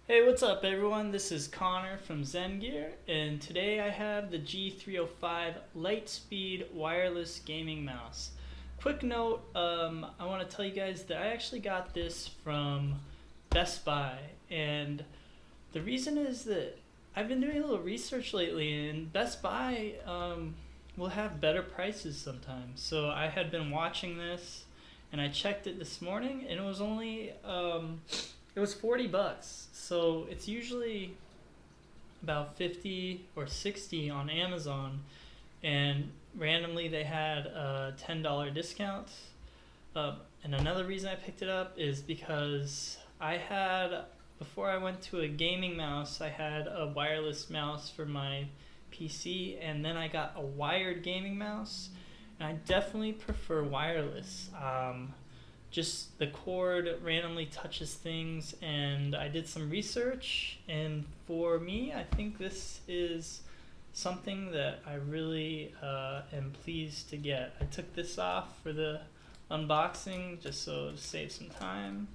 Hey, what's up everyone? This is Connor from Zen Gear, and today I have the G305 Lightspeed Wireless Gaming Mouse. Quick note, I want to tell you guys that I actually got this from Best Buy, and the reason is that I've been doing a little research lately, and Best Buy will have better prices sometimes. So I had been watching this, and I checked it this morning, and it was only it was $40. So it's usually about 50 or 60 on Amazon, and randomly they had a $10 discount. And another reason I picked it up is because before I went to a gaming mouse, I had a wireless mouse for my PC, and then I got a wired gaming mouse, and I definitely prefer wireless. Just the cord randomly touches things, and I did some research, and for me I think this is something that I really am pleased to get. I took this off for the unboxing just so to save some time.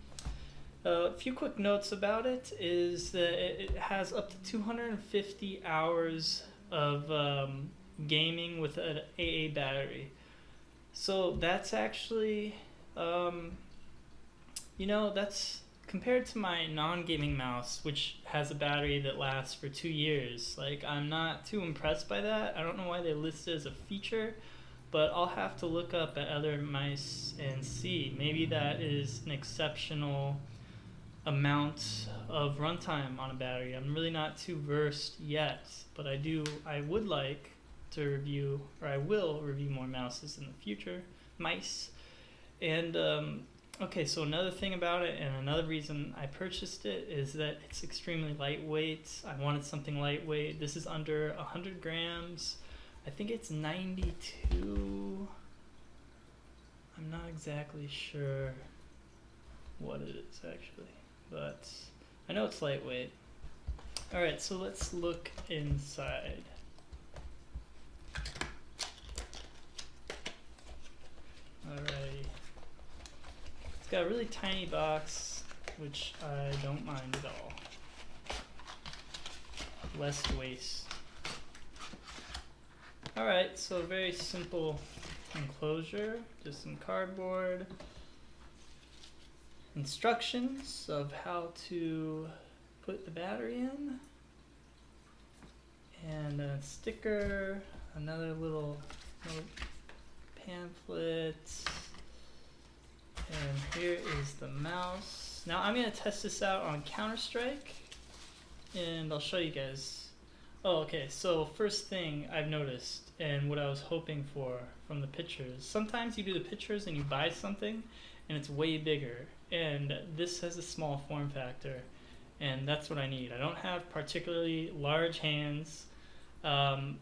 A few quick notes about it is that it has up to 250 hours of gaming with an AA battery. So that's actually that's compared to my non-gaming mouse, which has a battery that lasts for 2 years. Like, I'm not too impressed by that. I don't know why they list it as a feature, but I'll have to look up at other mice and see. Maybe that is an exceptional amount of runtime on a battery. I'm really not too versed yet, but I would like to review, or I will review more mouses in the future. Mice. And okay, so another thing about it, and another reason I purchased it, is that it's extremely lightweight. I wanted something lightweight. This is under 100 grams. I think it's 92. I'm not exactly sure what it is actually, but I know it's lightweight. Alright, so let's look inside. Alrighty. It's got a really tiny box, which I don't mind at all. Less waste. Alright, so very simple enclosure, just some cardboard. Instructions of how to put the battery in. And a sticker, another little pamphlet. And here is the mouse. Now I'm going to test this out on Counter-Strike, and I'll show you guys. Oh, okay, so first thing I've noticed, and what I was hoping for from the pictures, sometimes you do the pictures and you buy something and it's way bigger, and this has a small form factor, and that's what I need. I don't have particularly large hands, and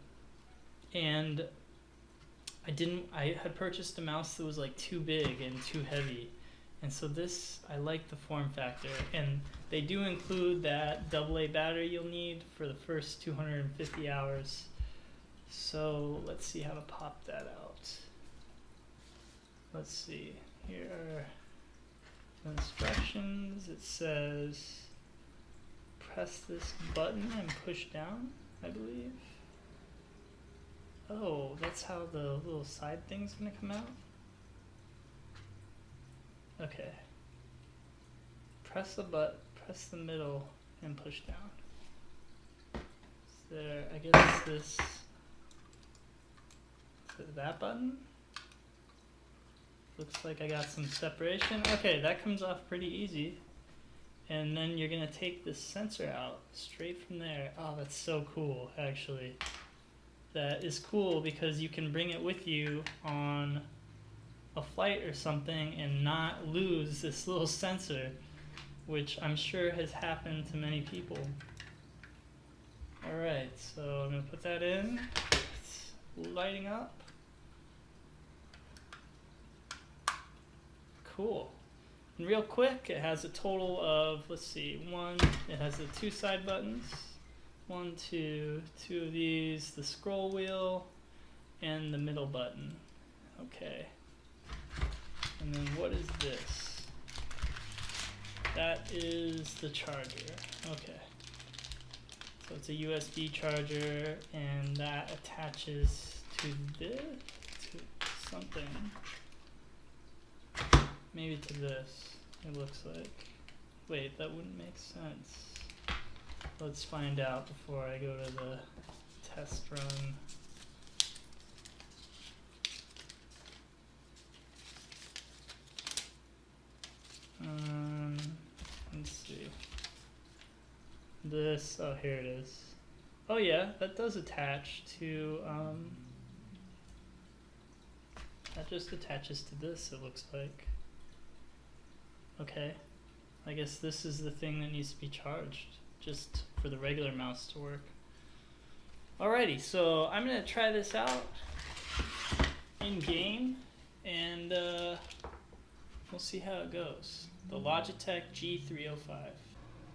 I had purchased a mouse that was like too big and too heavy, and so I like the form factor, and they do include that AA battery you'll need for the first 250 hours. So let's see how to pop that out. Let's see, here are the instructions. It says press this button and push down, I believe. Oh, that's how the little side thing's gonna come out? Okay. Press the middle and push down. There, I guess is it that button? Looks like I got some separation. Okay, that comes off pretty easy. And then you're gonna take this sensor out straight from there. Oh, that's so cool, actually. That is cool because you can bring it with you on a flight or something and not lose this little sensor, which I'm sure has happened to many people. Alright, so I'm going to put that in. It's lighting up. Cool. And real quick, it has a total of, let's see, it has the 2 side buttons. 1, 2 of these, the scroll wheel, and the middle button. Okay. And then what is this? That is the charger. Okay. So it's a USB charger, and that attaches to this, to something. Maybe to this, it looks like. Wait, that wouldn't make sense. Let's find out before I go to the test run. Let's see. This, oh, here it is. Oh yeah, that does attach to, that just attaches to this, it looks like. Okay, I guess this is the thing that needs to be charged, just for the regular mouse to work. Alrighty, so I'm gonna try this out in game, and we'll see how it goes. The Logitech G305.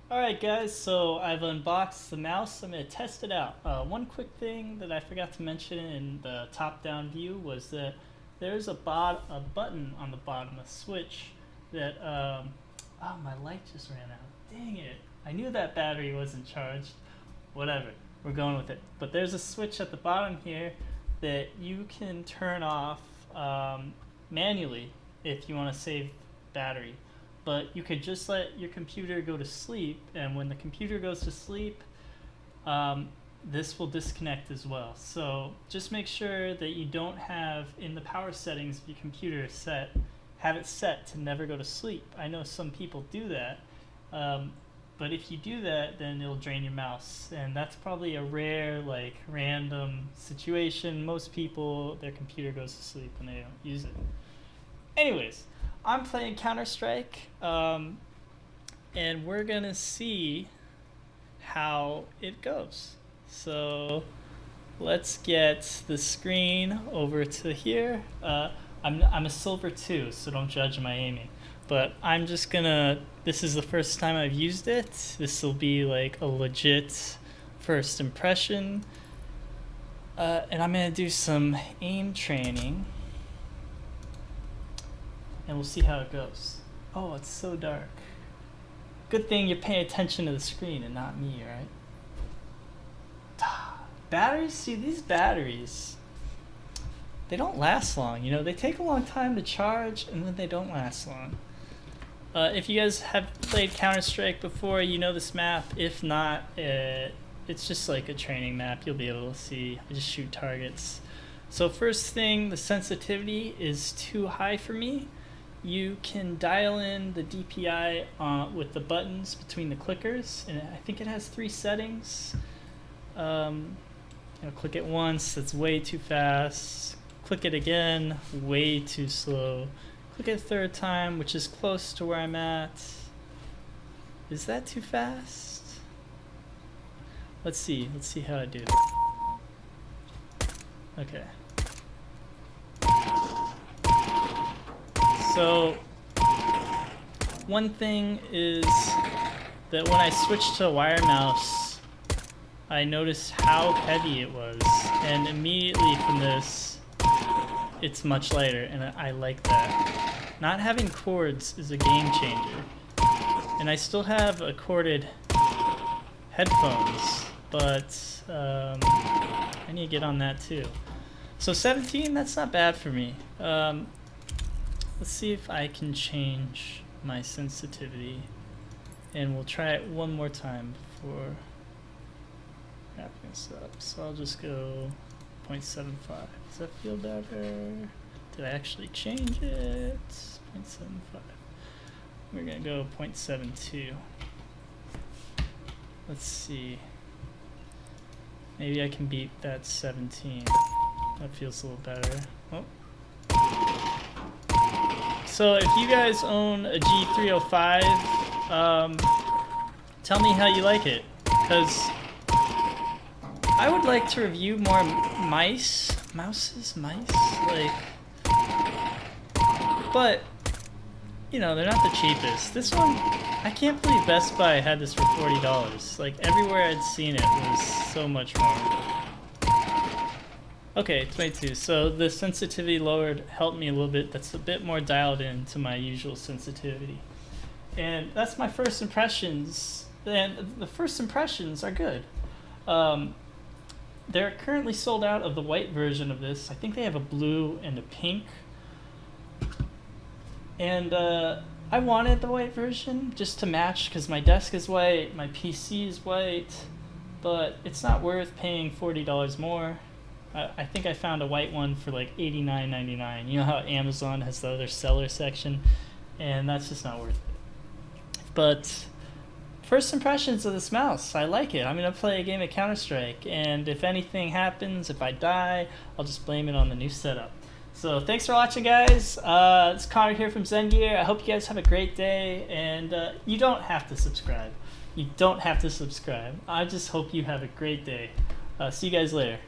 Alright guys, so I've unboxed the mouse. I'm going to test it out. One quick thing that I forgot to mention in the top-down view was that there's a button on the bottom, a switch that, oh, my light just ran out. Dang it. I knew that battery wasn't charged. Whatever, we're going with it. But there's a switch at the bottom here that you can turn off manually if you want to save battery. But you could just let your computer go to sleep, and when the computer goes to sleep, this will disconnect as well. So just make sure that you don't have in the power settings of your computer have it set to never go to sleep. I know some people do that, but if you do that, then it'll drain your mouse, and that's probably a rare, like, random situation. Most people, their computer goes to sleep when they don't use it. Anyways, I'm playing Counter-Strike, and we're gonna see how it goes. So let's get the screen over to here. I'm a silver 2, so don't judge my aiming. But I'm just gonna, this is the first time I've used it. This will be like a legit first impression. And I'm gonna do some aim training. And we'll see how it goes. Oh, it's so dark. Good thing you're paying attention to the screen and not me, right? Batteries, see these batteries, they don't last long, you know, they take a long time to charge and then they don't last long. If you guys have played Counter-Strike before, you know this map. If not, it's just like a training map. You'll be able to see, I just shoot targets. So first thing, the sensitivity is too high for me. You can dial in the DPI with the buttons between the clickers, and I think it has 3 settings. Click it once, that's way too fast. Click it again, way too slow. Click it a third time, which is close to where I'm at. Is that too fast? Let's see how I do. Okay. So one thing is that when I switched to a wire mouse, I noticed how heavy it was, and immediately from this, it's much lighter, and I like that. Not having cords is a game changer. And I still have a corded headphones, but I need to get on that too. So 17, that's not bad for me. Let's see if I can change my sensitivity, and we'll try it one more time before wrapping this up. So I'll just go 0.75. Does that feel better? Did I actually change it? 0.75. We're gonna go 0.72. Let's see. Maybe I can beat that 17. That feels a little better. Oh. So if you guys own a G305, tell me how you like it, because I would like to review more mouses, like, but, you know, they're not the cheapest. This one, I can't believe Best Buy had this for $40. Like, everywhere I'd seen it was so much more. Okay, 22. So the sensitivity lowered helped me a little bit. That's a bit more dialed in to my usual sensitivity. and that's my first impressions. And the first impressions are good. They're currently sold out of the white version of this. I think they have a blue and a pink. And I wanted the white version just to match because my desk is white, my PC is white, but it's not worth paying $40 more. I think I found a white one for like $89.99. You know how Amazon has the other seller section, and that's just not worth it. But first impressions of this mouse, I like it. I'm going to play a game of Counter-Strike, and if anything happens, if I die, I'll just blame it on the new setup. So thanks for watching, guys. It's Connor here from Zengear. I hope you guys have a great day, and you don't have to subscribe. You don't have to subscribe. I just hope you have a great day. See you guys later.